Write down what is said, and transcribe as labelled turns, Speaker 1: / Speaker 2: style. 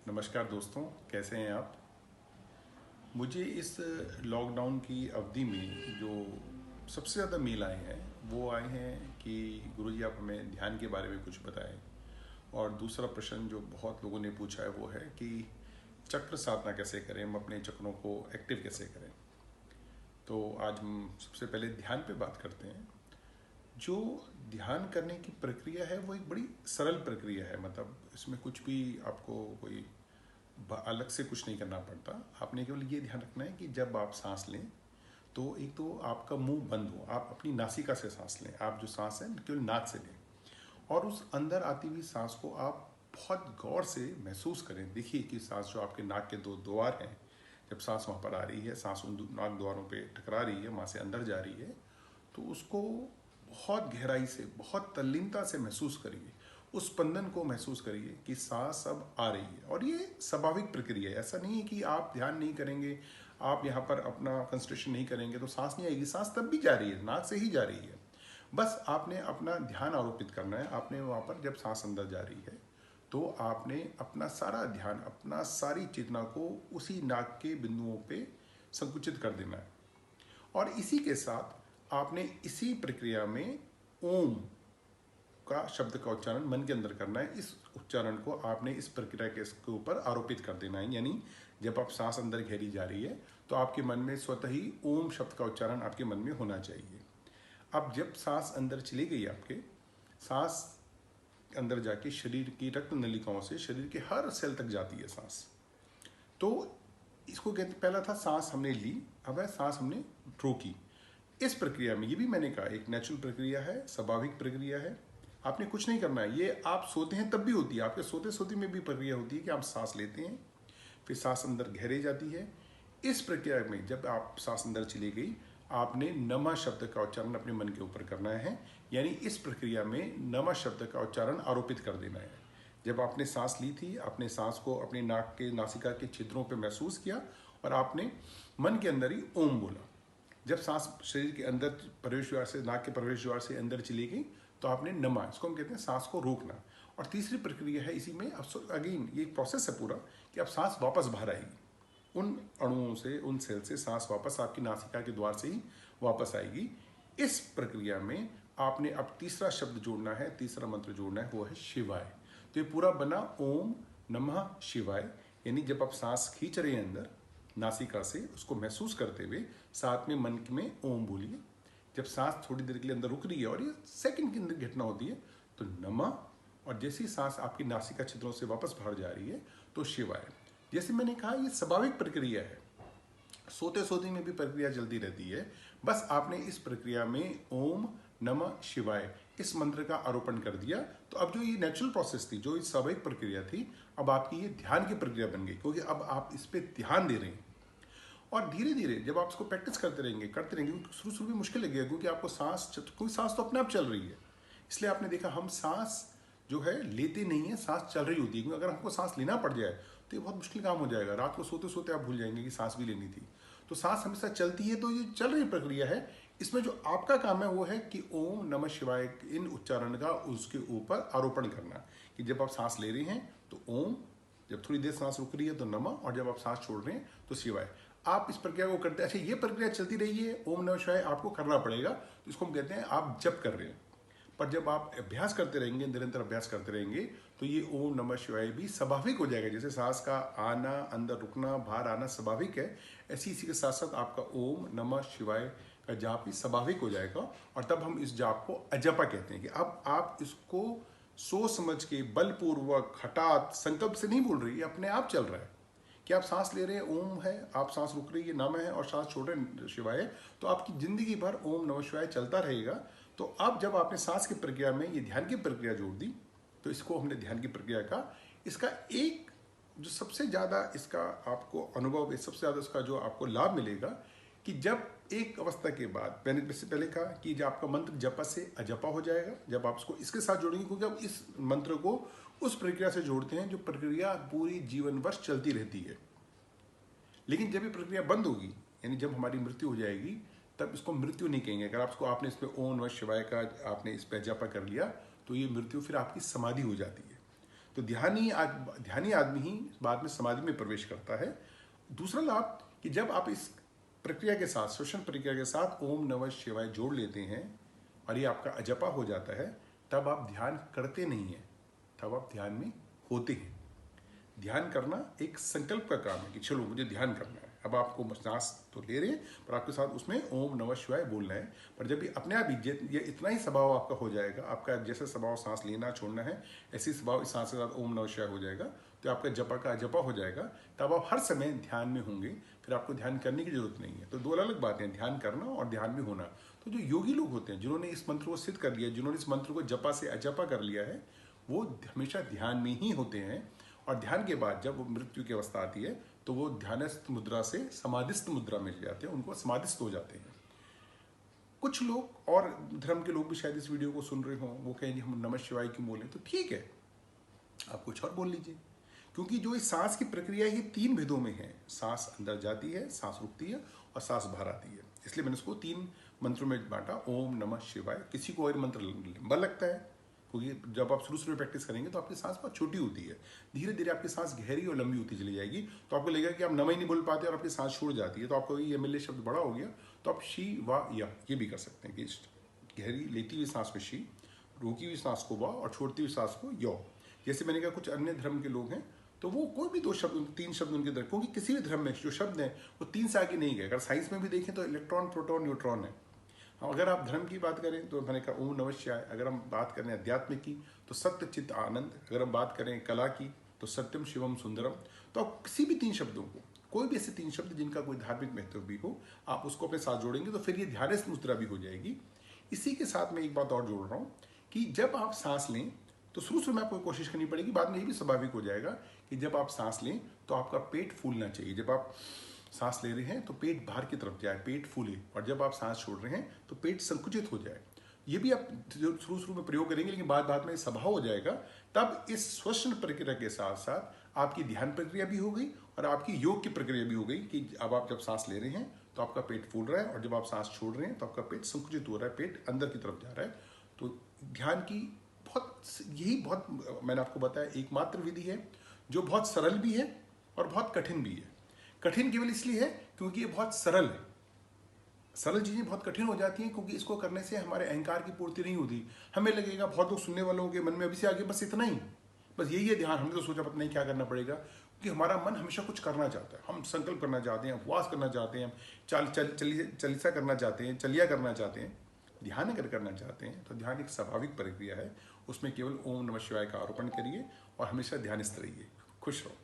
Speaker 1: नमस्कार दोस्तों, कैसे हैं आप। मुझे इस लॉकडाउन की अवधि में जो सबसे ज़्यादा मेल आए हैं वो आए हैं कि गुरुजी आप हमें ध्यान के बारे में कुछ बताएं। और दूसरा प्रश्न जो बहुत लोगों ने पूछा है वो है कि चक्र साधना कैसे करें, हम अपने चक्रों को एक्टिव कैसे करें। तो आज हम सबसे पहले ध्यान पे बात करते हैं। जो ध्यान करने की प्रक्रिया है वो एक बड़ी सरल प्रक्रिया है, मतलब इसमें कुछ भी आपको कोई अलग से कुछ नहीं करना पड़ता। आपने केवल ये ध्यान रखना है कि जब आप सांस लें तो एक तो आपका मुंह बंद हो, आप अपनी नासिका से सांस लें। आप जो सांस है केवल नाक से लें और उस अंदर आती हुई सांस को आप बहुत गौर से महसूस करें। देखिए कि सांस जो आपके नाक के दो द्वार हैं, जब सांस वहाँ पर आ रही है, सांस उन नाक द्वारों पे टकरा रही है, वहाँ से अंदर जा रही है, तो उसको बहुत गहराई से, बहुत तल्लीनता से महसूस करिए। उस स्पंदन को महसूस करिए कि सांस अब आ रही है। और ये स्वाभाविक प्रक्रिया है, ऐसा नहीं है कि आप ध्यान नहीं करेंगे, आप यहाँ पर अपना कंसंट्रेशन नहीं करेंगे तो सांस नहीं आएगी। सांस तब भी जा रही है, नाक से ही जा रही है। बस आपने अपना ध्यान आरोपित करना है। आपने वहाँ पर जब सांस अंदर जा रही है तो आपने अपना सारा ध्यान, अपना सारी चेतना को उसी नाक के बिंदुओं पे संकुचित कर देना है। और इसी के साथ आपने इसी प्रक्रिया में ओम का शब्द का उच्चारण मन के अंदर करना है। इस उच्चारण को आपने इस प्रक्रिया के इसके ऊपर आरोपित कर देना है। यानी जब आप सांस अंदर गहरी जा रही है तो आपके मन में स्वतः ही ओम शब्द का उच्चारण आपके मन में होना चाहिए। अब जब सांस अंदर चली गई आपके, सांस अंदर जाके शरीर की रक्त नलिकाओं से शरीर के हर सेल तक जाती है सांस। तो इसको कहते, पहला था सांस हमने ली, अब है सांस हमने रोकी। इस प्रक्रिया में ये भी मैंने कहा एक नेचुरल प्रक्रिया है, स्वाभाविक प्रक्रिया है। आपने कुछ नहीं करना है। ये आप सोते हैं तब भी होती है, आपके सोते सोते में भी प्रक्रिया होती है कि आप सांस लेते हैं, फिर सांस अंदर गहरे जाती है। इस प्रक्रिया में जब आप सांस अंदर चली गई, आपने नमः शब्द का उच्चारण अपने मन के ऊपर करना है। यानी इस प्रक्रिया में नमः शब्द का उच्चारण आरोपित कर देना है। जब आपने सांस ली थी, आपने सांस को अपने नाक के नासिका के छिद्रों पे महसूस किया और आपने मन के अंदर ही ओम बोला। जब सांस शरीर के अंदर प्रवेश द्वार से, नाक के प्रवेश द्वार से अंदर चली गई तो आपने नमा, इसको हम कहते हैं सांस को रोकना। और तीसरी प्रक्रिया है इसी में, अब अगेन ये प्रोसेस है पूरा कि अब सांस वापस बाहर आएगी उन अणुओं से, उन सेल से सांस वापस आपकी नासिका के द्वार से ही वापस आएगी। इस प्रक्रिया में आपने अब तीसरा शब्द जोड़ना है, तीसरा मंत्र जोड़ना है, वो है शिवाय। तो ये पूरा बना ओम नमः शिवाय। यानी जब आप सांस खींच रहे हैं अंदर नासिका से, उसको महसूस करते हुए साथ में मन में ओम बोलिए। जब सांस थोड़ी देर के लिए अंदर रुक रही है और ये सेकंड के अंदर घटना होती है तो नमः, और जैसे ही सांस आपकी नासिका छिद्रों से वापस बाहर जा रही है तो शिवाय। जैसे मैंने कहा ये स्वाभाविक प्रक्रिया है, सोते सोते में भी प्रक्रिया चलती रहती है। बस आपने इस प्रक्रिया में ओम नमः शिवाय इस मंत्र का आरोपण कर दिया। तो अब जो ये नेचुरल प्रोसेस थी, जो ये स्वाभाविक प्रक्रिया थी, अब आपकी ये ध्यान की प्रक्रिया बन गई, क्योंकि अब आप इस पर ध्यान दे रहे हैं। और धीरे धीरे जब आप इसको प्रैक्टिस करते रहेंगे शुरू शुरू में मुश्किल लगेगा, क्योंकि आपको क्योंकि सांस तो अपने आप चल रही है। इसलिए आपने देखा हम सांस जो है लेते नहीं है, सांस चल रही होती है। क्योंकि अगर हमको सांस लेना पड़ जाए तो ये बहुत मुश्किल काम हो जाएगा। रात को सोते सोते आप भूल जाएंगे कि सांस भी लेनी थी। तो सांस हमेशा चलती है, तो ये चल रही प्रक्रिया है। इसमें जो आपका काम है वो है कि ओम नमः शिवाय इन उच्चारण का उसके ऊपर आरोपण करना। कि जब आप सांस ले रहे हैं तो ओम, जब थोड़ी देर सांस रुक रही है तो नमः, और जब आप सांस छोड़ रहे हैं तो शिवाय। आप इस प्रक्रिया को करते हैं। अच्छा, ये प्रक्रिया चलती रही है, ओम नमः शिवाय आपको करना पड़ेगा, तो इसको हम कहते हैं आप जप कर रहे हैं। पर जब आप अभ्यास करते रहेंगे, निरंतर अभ्यास करते रहेंगे, तो ये ओम नमः शिवाय भी स्वाभाविक हो जाएगा। जैसे सांस का आना, अंदर रुकना, बाहर आना स्वाभाविक है, ऐसी इसी के साथ साथ आपका ओम नमः शिवाय का जाप भी स्वाभाविक हो जाएगा। और तब हम इस जाप को अजपा कहते हैं कि अब आप इसको सोच समझ के बलपूर्वक हठात संकल्प से नहीं बोल रही, अपने आप चल रहा है। कि आप सांस ले रहे हैं ओम है, आप सांस रुक रही है नमः है, और सांस छोड़ रहे हैं शिवाय है, तो आपकी जिंदगी भर ओम नमः शिवाय चलता रहेगा। तो अब जब आपने सांस की प्रक्रिया में ये ध्यान की प्रक्रिया जोड़ दी, तो इसको हमने ध्यान की प्रक्रिया का, इसका एक जो सबसे ज़्यादा इसका आपको अनुभव है, सबसे ज़्यादा इसका जो आपको लाभ मिलेगा कि जब एक अवस्था के बाद, मैंने इससे पहले कहा कि जब आपका मंत्र जपा से अजपा हो जाएगा जब आप इसको इसके साथ जोड़ेंगे, क्योंकि आप इस मंत्र को उस प्रक्रिया से जोड़ते हैं जो प्रक्रिया पूरी जीवन वर्ष चलती रहती है। लेकिन जब ये प्रक्रिया बंद होगी, यानी जब हमारी मृत्यु हो जाएगी, तब इसको मृत्यु नहीं कहेंगे। अगर आपने इस पर ओम नमः शिवाय का आपने इस पर जपा कर लिया तो ये मृत्यु फिर आपकी समाधि हो जाती है। तो ध्यानी आदमी ही बाद में समाधि में प्रवेश करता है। दूसरा लाभ कि जब आप इस प्रक्रिया के साथ, श्वसन प्रक्रिया के साथ ओम नमः शिवाय जोड़ लेते हैं और ये आपका अजपा हो जाता है, तब आप ध्यान करते नहीं हैं, तब आप ध्यान में होते हैं। ध्यान करना एक संकल्प का काम है कि चलो मुझे ध्यान करना है। अब आपको सांस तो ले रहे हैं, पर आपके साथ उसमें ओम नमः शिवाय बोलना है। पर जब ये अपने आप ही ये इतना ही स्वभाव आपका हो जाएगा, आपका जैसे स्वभाव सांस लेना छोड़ना है, ऐसी स्वभाव इस सांस के साथ ओम नमः शिवाय हो जाएगा, तो आपका जपा का जपा हो जाएगा। तब आप हर समय ध्यान में होंगे, फिर आपको ध्यान करने की जरूरत नहीं है। तो दो अलग अलग बातें हैं, ध्यान करना और ध्यान में होना। तो जो योगी लोग होते हैं, जिन्होंने इस मंत्र को सिद्ध कर लिया, जिन्होंने इस मंत्र को जपा से अजपा कर लिया है, वो हमेशा ध्यान में ही होते हैं। और ध्यान के बाद जब वो मृत्यु की अवस्था आती है, तो वो ध्यानस्थ मुद्रा से समाधिस्थ मुद्रा में जाते हैं, उनको समाधिस्थ हो जाते हैं। कुछ लोग और धर्म के लोग भी शायद इस वीडियो को सुन रहे हों, वो कहेंगे हम नमः शिवाय क्यों बोलें, तो ठीक है, आप कुछ और बोल लीजिए। क्योंकि जो इस सांस की प्रक्रिया ये 3 भेदों में है, सांस अंदर जाती है, सांस रुकती है और सांस बाहर आती है। इसलिए मैंने उसको 3 मंत्रों में बांटा, ओम नमः शिवाय। किसी को और मंत्र लंबा लगता है, क्योंकि जब आप शुरू में प्रैक्टिस करेंगे तो आपकी सांस बहुत छोटी होती है, धीरे धीरे आपकी सांस गहरी और लंबी होती चली जाएगी। तो आपको लगेगा कि आप नम ही नहीं बोल पाते और आपकी सांस छूट जाती है। तो आपको ये मिले शब्द बड़ा हो गया, तो आप शी वा या ये भी कर सकते हैं कि गहरी लेती हुई सांस में शी, रोकी हुई सांस को वा और छोड़ती हुई सांस को यो। जैसे मैंने कहा कुछ अन्य धर्म के लोग हैं, तो वो कोई भी 2 शब्द 3 शब्द उनके तरफ, क्योंकि किसी भी धर्म में जो शब्द हैं वो 3 से आगे नहीं गए। अगर साइंस में भी देखें तो इलेक्ट्रॉन, प्रोटॉन, न्यूट्रॉन है। अगर आप धर्म की बात करें तो मैंने कहा ओम नमः शिवाय। अगर हम बात करें अध्यात्म की तो सत्य चित्त आनंद। अगर हम बात करें कला की तो सत्यम शिवम सुंदरम। तो आप किसी भी 3 शब्दों को, कोई भी ऐसे 3 शब्द जिनका कोई धार्मिक महत्व भी हो, आप उसको अपने साथ जोड़ेंगे तो फिर ये ध्यानस्थ मुद्रा भी हो जाएगी। इसी के साथ मैं एक बात और जोड़ रहा हूँ कि जब आप सांस लें तो शुरू में आपको कोशिश करनी पड़ेगी, बाद में ये भी स्वाभाविक हो जाएगा कि जब आप सांस लें तो आपका पेट फूलना चाहिए। जब आप सांस ले रहे हैं तो पेट बाहर की तरफ जाए, पेट फूले, और जब आप सांस छोड़ रहे हैं तो पेट संकुचित हो जाए। ये भी आप शुरू में प्रयोग करेंगे, लेकिन बाद में स्वभाव हो जाएगा। तब इस श्वसन प्रक्रिया के साथ साथ आपकी ध्यान प्रक्रिया भी हो गई और आपकी योग की प्रक्रिया भी हो गई कि अब आप जब सांस ले रहे हैं तो आपका पेट फूल रहा है, और जब आप सांस छोड़ रहे हैं तो आपका पेट संकुचित हो रहा है, पेट अंदर की तरफ जा रहा है। तो ध्यान की यही बहुत मैंने आपको बताया एकमात्र विधि है जो बहुत सरल भी है और बहुत कठिन भी है। कठिन केवल इसलिए है क्योंकि ये बहुत सरल है। सरल चीज़ें बहुत कठिन हो जाती हैं क्योंकि इसको करने से हमारे अहंकार की पूर्ति नहीं होती। हमें लगेगा, बहुत लोग सुनने वालों के मन में अभी से आगे बस इतना ही, बस यही है ध्यान। हमने तो सोचा पता नहीं क्या करना पड़ेगा, क्योंकि हमारा मन हमेशा कुछ करना चाहता है। हम संकल्प करना चाहते हैं, उपवास करना चाहते हैं, चालीसा करना चाहते हैं, चलिया करना चाहते हैं। ध्यान अगर करना चाहते हैं तो ध्यान एक स्वाभाविक प्रक्रिया है, उसमें केवल ओम नमः शिवाय का आरोपण करिए और हमेशा ध्यानस्थ रहिए। खुश रहो।